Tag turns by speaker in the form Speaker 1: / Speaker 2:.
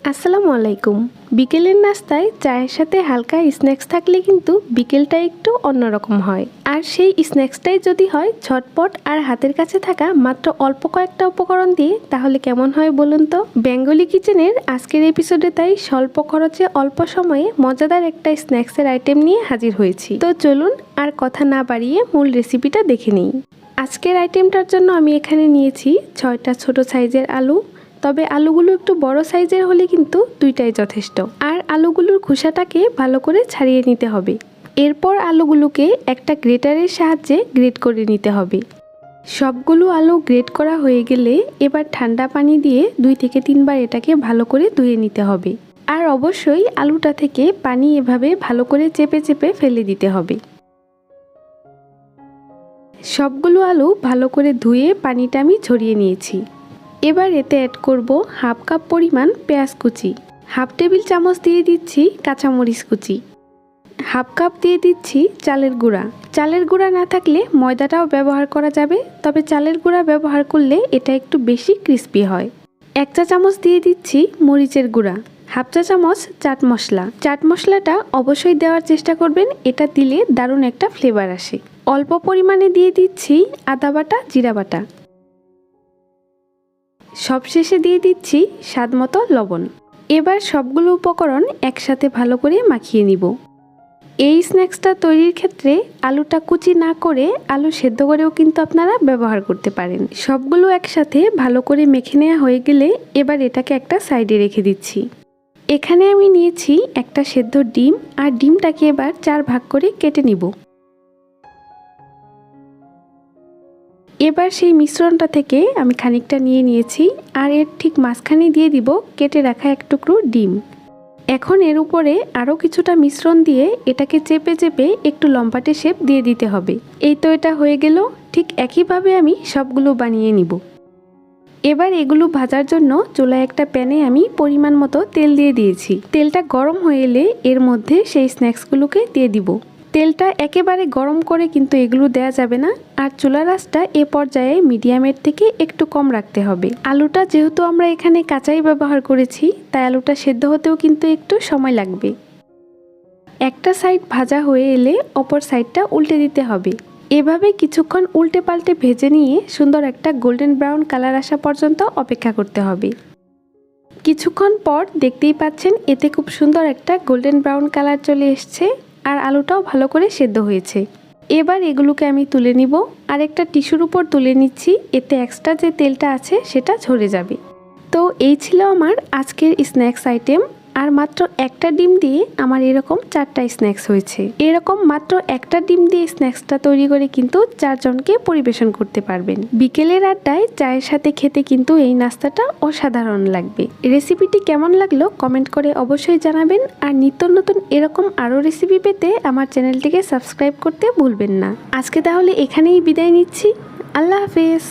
Speaker 1: আসসালামু আলাইকুম। বিকেলের নাস্তায় চায়ের সাথে হালকা স্ন্যাক্স থাকলে কিন্তু বিকেলটা একটু অন্যরকম হয়। আর সেই স্ন্যাক্সটাই যদি হয় ঝটপট আর হাতের কাছে থাকা মাত্র অল্প কয়েকটা উপকরণ দিয়ে, তাহলে কেমন হয় বলুন তো। বেঙ্গলি কিচেনের আজকের এপিসোডে তাই স্বল্প খরচে অল্প সময়ে মজাদার একটা স্ন্যাক্সের আইটেম নিয়ে হাজির হয়েছি। তো চলুন আর কথা না বাড়িয়ে মূল রেসিপিটা দেখে নিই। আজকের আইটেমটার জন্য আমি এখানে নিয়েছি 6টা ছোট সাইজের আলু। তবে আলুগুলো একটু বড় সাইজের হলে কিন্তু দুইটাই যথেষ্ট। আর আলুগুলোর খোসাটাকে ভালো করে ছাড়িয়ে নিতে হবে। এরপর আলুগুলোকে একটা গ্রেটারের সাহায্যে গ্রেট করে নিতে হবে। সবগুলো আলু গ্রেট করা হয়ে গেলে এবার ঠান্ডা পানি দিয়ে 2 থেকে 3 বার এটাকে ভালো করে ধুয়ে নিতে হবে। আর অবশ্যই আলুটা থেকে পানি এভাবে ভালো করে চেপে চেপে ফেলে দিতে হবে। সবগুলো আলু ভালো করে ধুয়ে পানিটা আমি ঝরিয়ে নিয়েছি। এবার এতে অ্যাড করব হাফ কাপ পরিমাণ পেঁয়াজ কুচি, হাফ টেবিল চামচ দিয়ে দিচ্ছি কাঁচামরিচ কুচি, হাফ কাপ দিয়ে দিচ্ছি চালের গুঁড়া। চালের গুঁড়া না থাকলে ময়দাটাও ব্যবহার করা যাবে, তবে চালের গুঁড়া ব্যবহার করলে এটা একটু বেশি ক্রিস্পি হয়। 1 চা চামচ দিয়ে দিচ্ছি মরিচের গুঁড়া, হাফ চা চামচ চাট মশলা। চাট মশলাটা অবশ্যই দেওয়ার চেষ্টা করবেন, এটা দিলে দারুণ একটা ফ্লেভার আসে। অল্প পরিমাণে দিয়ে দিচ্ছি আদা বাটা, জিরা বাটা। সবশেষে দিয়ে দিচ্ছি স্বাদমতো লবণ। এবার সবগুলো উপকরণ একসাথে ভালো করে মাখিয়ে নিব। এই স্ন্যাক্সটা তৈরির ক্ষেত্রে আলুটা কুচি না করে আলু সেদ্ধ করেও কিন্তু আপনারা ব্যবহার করতে পারেন। সবগুলো একসাথে ভালো করে মেখে নেওয়া হয়ে গেলে এবার এটাকে একটা সাইডে রেখে দিচ্ছি। এখানে আমি নিয়েছি একটা সেদ্ধ ডিম, আর ডিমটাকে এবার 4 ভাগ করে কেটে নিব। এবার সেই মিশ্রণটা থেকে আমি খানিকটা নিয়ে নিয়েছি, আর এর ঠিক মাঝখানে দিয়ে দিব কেটে রাখা এক টুকরো ডিম। এখন এর উপরে আরও কিছুটা মিশ্রণ দিয়ে এটাকে চেপে চেপে একটু লম্বাটে শেপ দিয়ে দিতে হবে। এই তো এটা হয়ে গেল। ঠিক একইভাবে আমি সবগুলো বানিয়ে নিব। এবার এগুলো ভাজার জন্য চুলায় একটা প্যানে আমি পরিমাণ মতো তেল দিয়ে দিয়েছি। তেলটা গরম হয়ে এলে এর মধ্যে সেই স্ন্যাক্সগুলোকে দিয়ে দিব। তেলটা একেবারে গরম করে কিন্তু এগুলো দেয়া যাবে না, আর চুলার আঁচটা এ পর্যায়ে মিডিয়ামের থেকে একটু কম রাখতে হবে। আলুটা যেহেতু আমরা এখানে কাঁচাই ব্যবহার করেছি, তাই আলুটা সেদ্ধ হতেও কিন্তু একটু সময় লাগবে। একটা সাইড ভাজা হয়ে এলে অপর সাইডটা উল্টে দিতে হবে। এভাবে কিছুক্ষণ উল্টে পাল্টে ভেজে নিয়ে সুন্দর একটা গোল্ডেন ব্রাউন কালার আসা পর্যন্ত অপেক্ষা করতে হবে। কিছুক্ষণ পর দেখতেই পাচ্ছেন এতে খুব সুন্দর একটা গোল্ডেন ব্রাউন কালার চলে এসছে, আর আলুটাও ভালো করে সেদ্ধ হয়েছে। এবার এগুলোকে আমি তুলে নিব, আর একটা টিস্যুর উপর তুলে নিচ্ছি, এতে এক্সট্রা যে তেলটা আছে সেটা ঝরে যাবে। তো এই ছিল আমার আজকের স্ন্যাক্স আইটেম। আর মাত্র একটা ডিম দিয়ে আমার এরকম 4টা স্ন্যাক্স হয়েছে। এরকম মাত্র একটা ডিম দিয়ে স্ন্যাক্সটা তৈরি করে কিন্তু 4 জনকে পরিবেশন করতে পারবেন। বিকেলের আড্ডায় চায়ের সাথে খেতে কিন্তু এই নাস্তাটা অসাধারণ লাগবে। রেসিপিটি কেমন লাগলো কমেন্ট করে অবশ্যই জানাবেন। আর নিত্য নতুন এরকম আরও রেসিপি পেতে আমার চ্যানেলটিকে সাবস্ক্রাইব করতে ভুলবেন না। আজকে তাহলে এখানেই বিদায় নিচ্ছি। আল্লাহ হাফেজ।